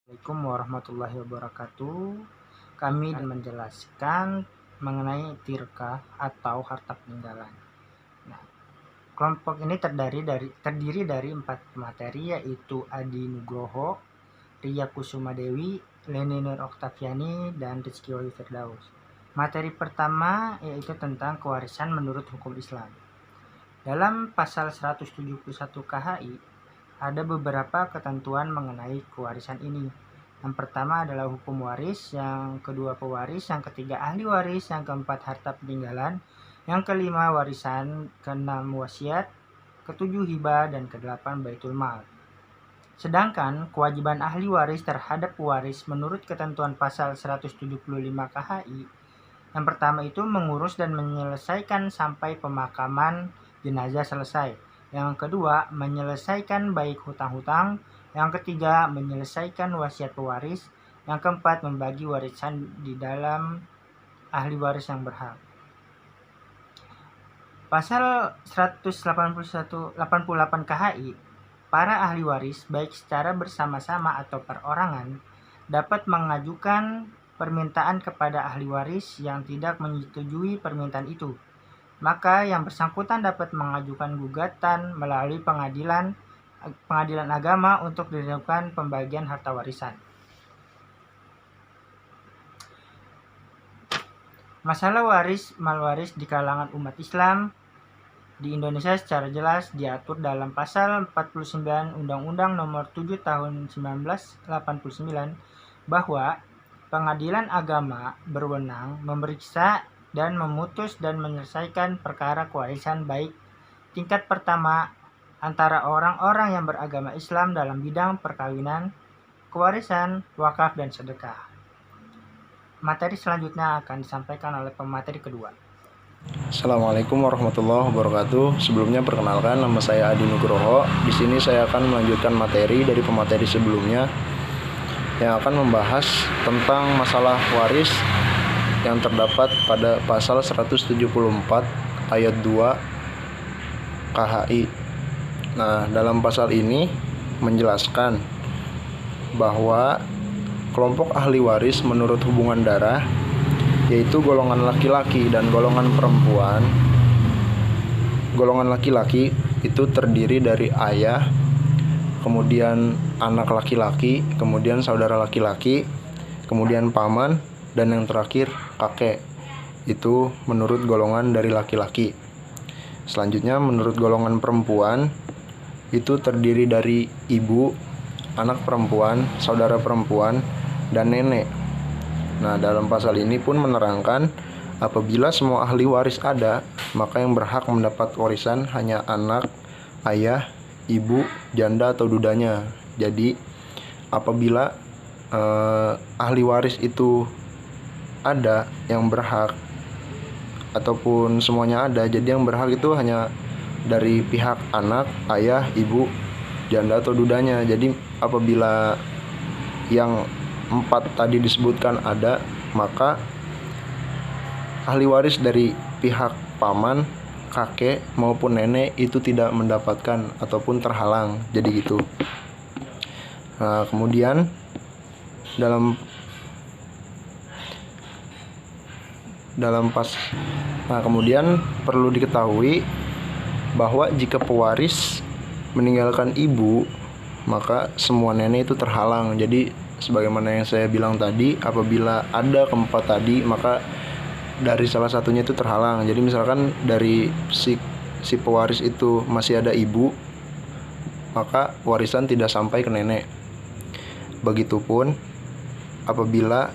Assalamualaikum warahmatullahi wabarakatuh. Kami akan menjelaskan mengenai tirkah atau harta peninggalan. Nah, kelompok ini terdiri dari 4 materi, yaitu Adi Nugroho, Ria Kusuma Dewi, Leni Nur Oktaviani, dan Rizky Wahyu Firdaus. Materi pertama yaitu tentang kewarisan menurut hukum Islam. Dalam pasal 171 KHI ada beberapa ketentuan mengenai kewarisan ini. Yang pertama adalah hukum waris, yang kedua pewaris, yang ketiga ahli waris, yang keempat harta peninggalan, yang kelima warisan, keenam wasiat, ketujuh hibah, dan kedelapan baitul mal. Sedangkan kewajiban ahli waris terhadap pewaris menurut ketentuan pasal 175 KHI, yang pertama itu mengurus dan menyelesaikan sampai pemakaman jenazah selesai. Yang kedua, menyelesaikan baik hutang-hutang. Yang ketiga, menyelesaikan wasiat pewaris. Yang keempat, membagi warisan di dalam ahli waris yang berhak. Pasal 188 KHI, para ahli waris baik secara bersama-sama atau perorangan dapat mengajukan permintaan kepada ahli waris yang tidak menyetujui permintaan itu. Maka yang bersangkutan dapat mengajukan gugatan melalui pengadilan agama untuk dilakukan pembagian harta warisan. Masalah waris malwaris di kalangan umat Islam di Indonesia secara jelas diatur dalam pasal 49 Undang-Undang Nomor 7 Tahun 1989 bahwa pengadilan agama berwenang memeriksa dan memutus dan menyelesaikan perkara kewarisan baik tingkat pertama antara orang-orang yang beragama Islam dalam bidang perkawinan, kewarisan, wakaf, dan sedekah. Materi selanjutnya akan disampaikan oleh pemateri kedua. Assalamualaikum warahmatullahi wabarakatuh. Sebelumnya perkenalkan, nama saya Adi Nugroho. Di sini saya akan melanjutkan materi dari pemateri sebelumnya yang akan membahas tentang masalah waris yang terdapat pada pasal 174 ayat 2 KHI. Nah, dalam pasal ini menjelaskan bahwa kelompok ahli waris menurut hubungan darah yaitu golongan laki-laki dan golongan perempuan. Golongan laki-laki itu terdiri dari ayah, kemudian anak laki-laki, kemudian saudara laki-laki, kemudian paman, dan yang terakhir kakek. Itu menurut golongan dari laki-laki. Selanjutnya menurut golongan perempuan itu terdiri dari ibu, anak perempuan, saudara perempuan, dan nenek. Nah, dalam pasal ini pun menerangkan apabila semua ahli waris ada, maka yang berhak mendapat warisan hanya anak, ayah, ibu, janda atau dudanya. Jadi apabila ahli waris itu ada yang berhak ataupun semuanya ada, jadi yang berhak itu hanya dari pihak anak, ayah, ibu, janda atau dudanya. Jadi apabila yang 4 tadi disebutkan ada, maka ahli waris dari pihak paman, kakek maupun nenek itu tidak mendapatkan ataupun terhalang. Jadi gitu. Nah, kemudian kemudian perlu diketahui bahwa jika pewaris meninggalkan ibu, maka semua nenek itu terhalang. Jadi sebagaimana yang saya bilang tadi, apabila ada keempat tadi, maka dari salah satunya itu terhalang. Jadi misalkan dari si pewaris itu masih ada ibu, maka warisan tidak sampai ke nenek. Begitupun apabila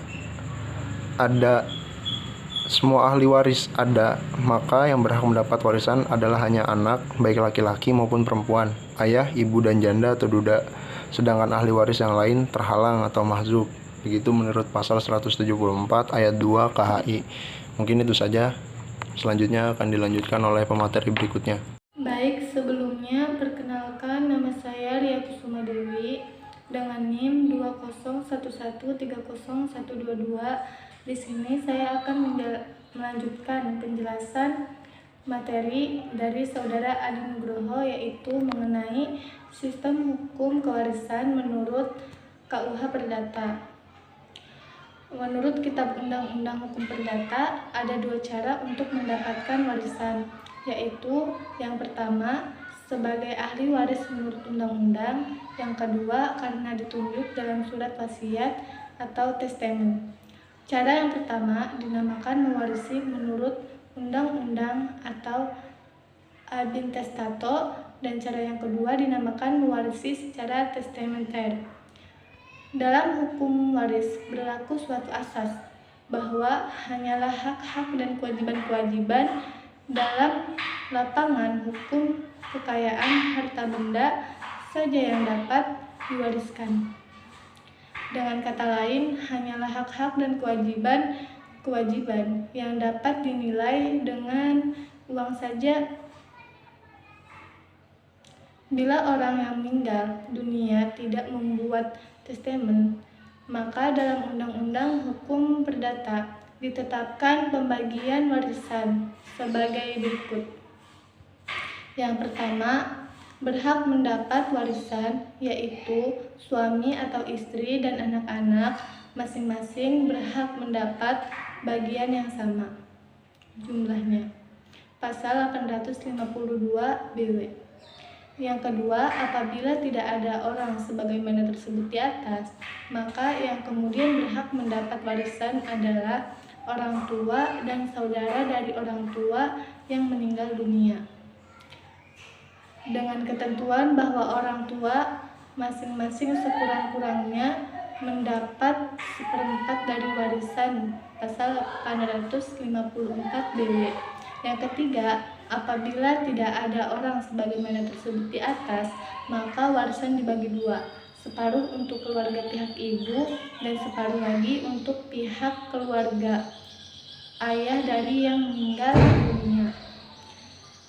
ada semua ahli waris ada, maka yang berhak mendapat warisan adalah hanya anak, baik laki-laki maupun perempuan, ayah, ibu, dan janda atau duda. Sedangkan ahli waris yang lain terhalang atau mahzub. Begitu menurut pasal 174 ayat 2 KHI. Mungkin itu saja. Selanjutnya akan dilanjutkan oleh pemateri berikutnya. Baik, sebelumnya perkenalkan, nama saya Ria Kusuma Dewi dengan NIM 201130122. Di sini saya akan melanjutkan penjelasan materi dari saudara Adi Nugroho, yaitu mengenai sistem hukum kewarisan menurut KUH Perdata. Menurut Kitab Undang-Undang Hukum Perdata, ada 2 cara untuk mendapatkan warisan, yaitu yang pertama, sebagai ahli waris menurut undang-undang, yang kedua, karena ditunjuk dalam surat wasiat atau testament. Cara yang pertama dinamakan mewarisi menurut undang-undang atau ad intestato, dan cara yang kedua dinamakan mewarisi secara testamenter. Dalam hukum waris berlaku suatu asas bahwa hanyalah hak-hak dan kewajiban-kewajiban dalam lapangan hukum kekayaan harta benda saja yang dapat diwariskan. Dengan kata lain, hanyalah hak-hak dan kewajiban yang dapat dinilai dengan uang saja. Bila orang yang meninggal dunia tidak membuat testament, maka dalam Undang-Undang Hukum Perdata ditetapkan pembagian warisan sebagai berikut. Yang pertama, berhak mendapat warisan yaitu suami atau istri dan anak-anak masing-masing berhak mendapat bagian yang sama jumlahnya. Pasal 852 BW. Yang kedua, apabila tidak ada orang sebagaimana tersebut di atas, maka yang kemudian berhak mendapat warisan adalah orang tua dan saudara dari orang tua yang meninggal dunia. Dengan ketentuan bahwa orang tua masing-masing sekurang-kurangnya mendapat 1/4 dari warisan, pasal 854 BW. Yang ketiga, apabila tidak ada orang sebagaimana tersebut di atas, maka warisan dibagi 2, separuh untuk keluarga pihak ibu dan separuh lagi untuk pihak keluarga ayah dari yang meninggal dunia.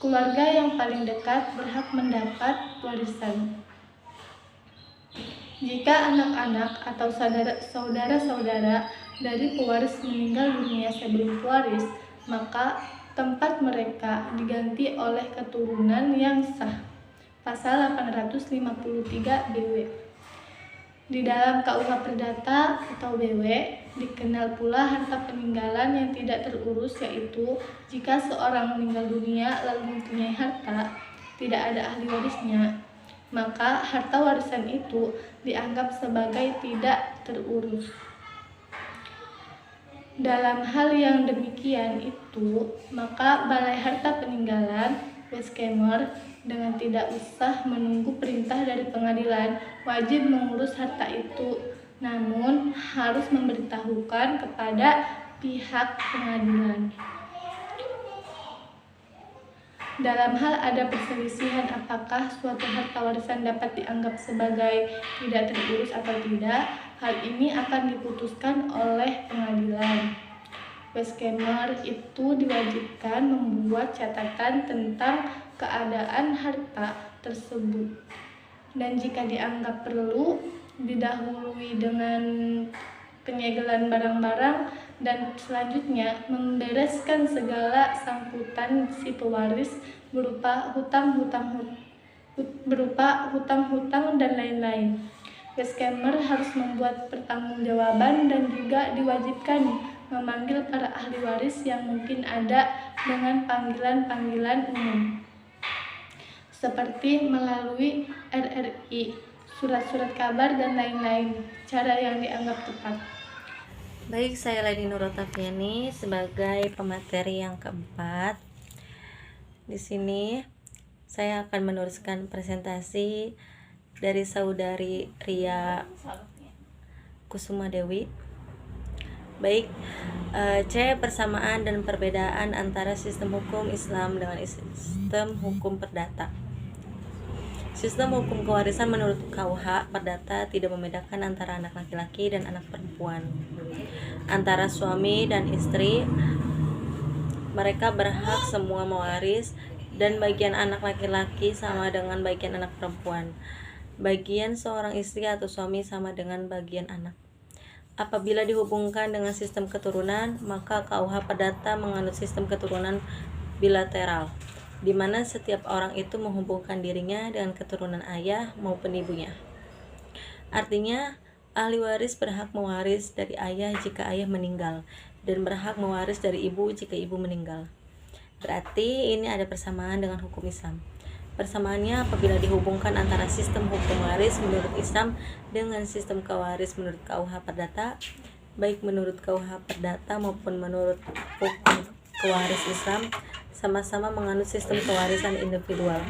Keluarga yang paling dekat berhak mendapat warisan. Jika anak-anak atau saudara-saudara dari pewaris meninggal dunia sebelum pewaris, maka tempat mereka diganti oleh keturunan yang sah. Pasal 853 BW. Di dalam KUH Perdata atau BW dikenal pula harta peninggalan yang tidak terurus, yaitu jika seorang meninggal dunia lalu mempunyai harta, tidak ada ahli warisnya, maka harta warisan itu dianggap sebagai tidak terurus. Dalam hal yang demikian itu, maka Balai Harta Peninggalan Weskamer dengan tidak usah menunggu perintah dari pengadilan wajib mengurus harta itu, namun harus memberitahukan kepada pihak pengadilan. Dalam hal ada perselisihan apakah suatu harta warisan dapat dianggap sebagai tidak terurus atau tidak, hal ini akan diputuskan oleh pengadilan. Weskamer itu diwajibkan membuat catatan tentang keadaan harta tersebut, dan jika dianggap perlu, didahului dengan penyegelan barang-barang dan selanjutnya membereskan segala sangkutan si pewaris berupa hutang-hutang dan lain-lain. Weskamer harus membuat pertanggungjawaban dan juga diwajibkan memanggil para ahli waris yang mungkin ada dengan panggilan-panggilan umum, seperti melalui RRI, surat-surat kabar, dan lain-lain, cara yang dianggap tepat. Baik, saya Lady Nurotafiani sebagai pemateri yang keempat. Di sini saya akan meneruskan presentasi dari saudari Ria Kusuma Dewi. Baik, C. Persamaan dan perbedaan antara sistem hukum Islam dengan sistem hukum perdata. Sistem hukum kewarisan menurut KUH Perdata tidak membedakan antara anak laki-laki dan anak perempuan. Antara suami dan istri, mereka berhak semua mewaris, dan bagian anak laki-laki sama dengan bagian anak perempuan. Bagian seorang istri atau suami sama dengan bagian anak. Apabila dihubungkan dengan sistem keturunan, maka KUH Perdata menganut sistem keturunan bilateral, di mana setiap orang itu menghubungkan dirinya dengan keturunan ayah maupun ibunya. Artinya, Ahli waris berhak mewaris dari ayah jika ayah meninggal, dan berhak mewaris dari ibu jika ibu meninggal. Berarti ini ada persamaan dengan hukum Islam. Persamaannya apabila dihubungkan antara sistem hukum waris menurut Islam dengan sistem kewaris menurut KUH Perdata, baik menurut KUH Perdata maupun menurut hukum kewaris Islam, sama-sama menganut sistem kewarisan individual.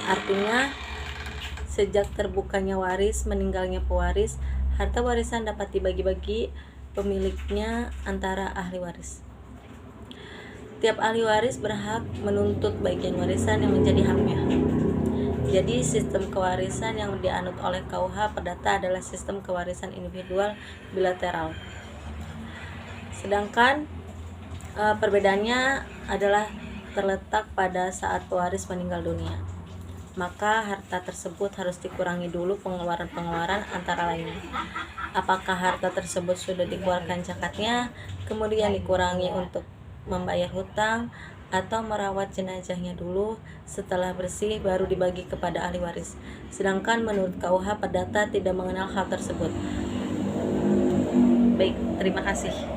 Artinya, sejak terbukanya waris, meninggalnya pewaris, harta warisan dapat dibagi-bagi pemiliknya antara ahli waris. Tiap ahli waris berhak menuntut bagian warisan yang menjadi haknya. Jadi sistem kewarisan yang dianut oleh KUH Perdata adalah sistem kewarisan individual bilateral. Sedangkan perbedaannya adalah terletak pada saat pewaris meninggal dunia. Maka harta tersebut harus dikurangi dulu pengeluaran-pengeluaran antara lain. Apakah harta tersebut sudah dikeluarkan zakatnya, kemudian dikurangi untuk membayar hutang, atau merawat jenazahnya dulu, setelah bersih baru dibagi kepada ahli waris. Sedangkan menurut KUH Perdata tidak mengenal hal tersebut. Baik, terima kasih.